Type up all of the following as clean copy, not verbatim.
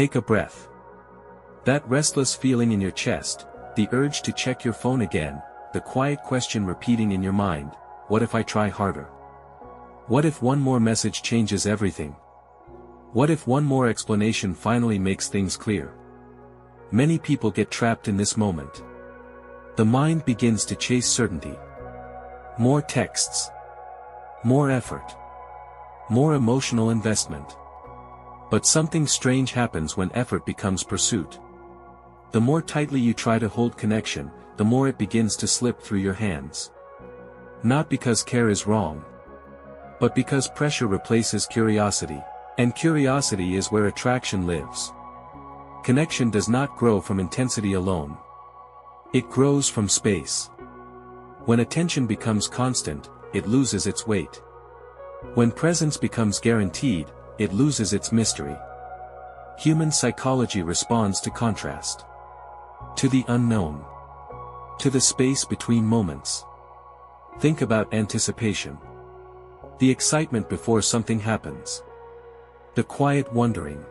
Take a breath. That restless feeling in your chest, the urge to check your phone again, the quiet question repeating in your mind, what if I try harder? What if one more message changes everything? What if one more explanation finally makes things clear? Many people get trapped in this moment. The mind begins to chase certainty. More texts. More effort. More emotional investment. But something strange happens when effort becomes pursuit. The more tightly you try to hold connection, the more it begins to slip through your hands. Not because care is wrong, but because pressure replaces curiosity, and curiosity is where attraction lives. Connection does not grow from intensity alone. It grows from space. When attention becomes constant, it loses its weight. When presence becomes guaranteed, it loses its mystery. Human psychology responds to contrast. To the unknown. To the space between moments. Think about anticipation. The excitement before something happens. The quiet wondering.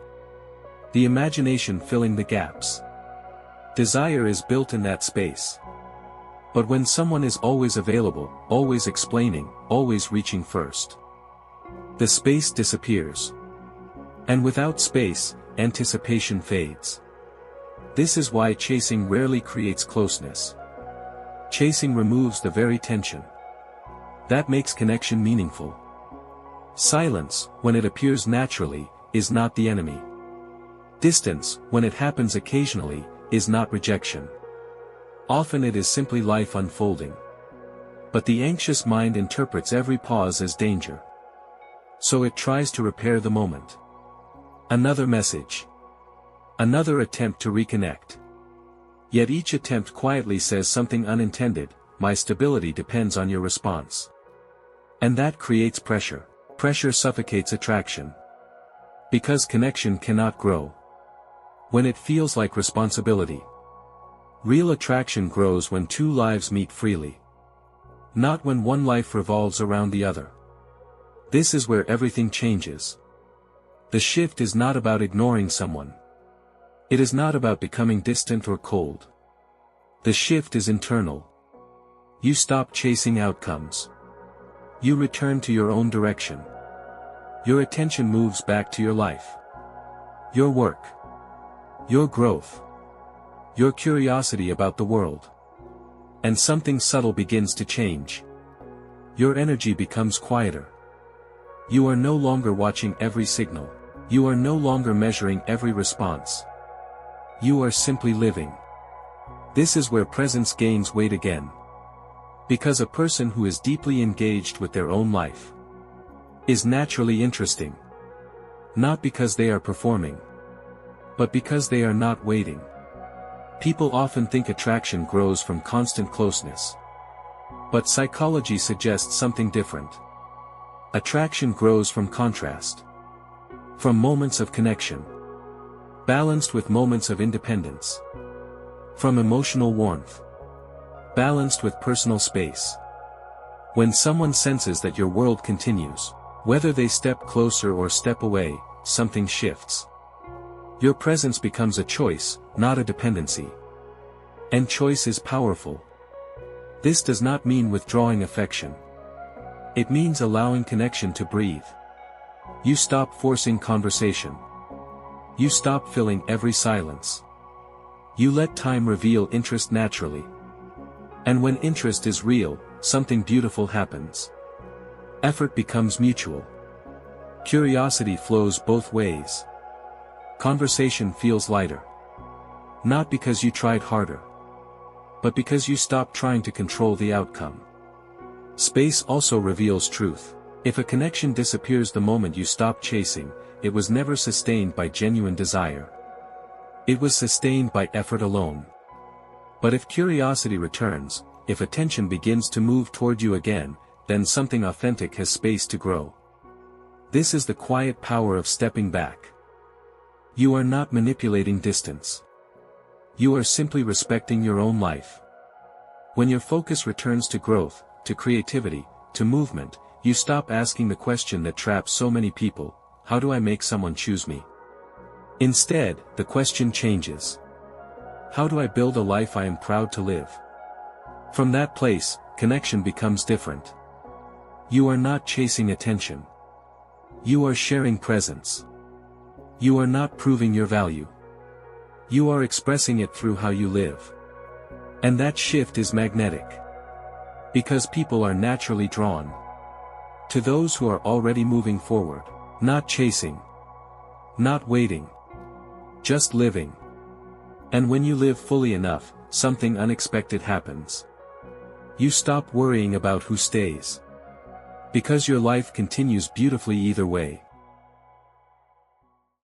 The imagination filling the gaps. Desire is built in that space. But when someone is always available, always explaining, always reaching first, the space disappears. And without space, anticipation fades. This is why chasing rarely creates closeness. Chasing removes the very tension that makes connection meaningful. Silence, when it appears naturally, is not the enemy. Distance, when it happens occasionally, is not rejection. Often it is simply life unfolding. But the anxious mind interprets every pause as danger. So it tries to repair the moment. Another message. Another attempt to reconnect. Yet each attempt quietly says something unintended, my stability depends on your response. And that creates pressure. Pressure suffocates attraction. Because connection cannot grow when it feels like responsibility. Real attraction grows when two lives meet freely. Not when one life revolves around the other. This is where everything changes. The shift is not about ignoring someone. It is not about becoming distant or cold. The shift is internal. You stop chasing outcomes. You return to your own direction. Your attention moves back to your life. Your work. Your growth. Your curiosity about the world. And something subtle begins to change. Your energy becomes quieter. You are no longer watching every signal. You are no longer measuring every response. You are simply living. This is where presence gains weight again. Because a person who is deeply engaged with their own life is naturally interesting. Not because they are performing, but because they are not waiting. People often think attraction grows from constant closeness. But psychology suggests something different. Attraction grows from contrast. From moments of connection, balanced with moments of independence. From emotional warmth, balanced with personal space. When someone senses that your world continues, whether they step closer or step away, something shifts. Your presence becomes a choice, not a dependency. And choice is powerful. This does not mean withdrawing affection. It means allowing connection to breathe. You stop forcing conversation. You stop filling every silence. You let time reveal interest naturally. And when interest is real, something beautiful happens. Effort becomes mutual. Curiosity flows both ways. Conversation feels lighter. Not because you tried harder, but because you stopped trying to control the outcome. Space also reveals truth. If a connection disappears the moment you stop chasing, it was never sustained by genuine desire. It was sustained by effort alone. But if curiosity returns, if attention begins to move toward you again, then something authentic has space to grow. This is the quiet power of stepping back. You are not manipulating distance. You are simply respecting your own life. When your focus returns to growth, to creativity, to movement, you stop asking the question that traps so many people: how do I make someone choose me? Instead, the question changes. How do I build a life I am proud to live? From that place, connection becomes different. You are not chasing attention. You are sharing presence. You are not proving your value. You are expressing it through how you live. And that shift is magnetic. Because people are naturally drawn to those who are already moving forward, not chasing, not waiting, just living. And when you live fully enough, something unexpected happens. You stop worrying about who stays. Because your life continues beautifully either way.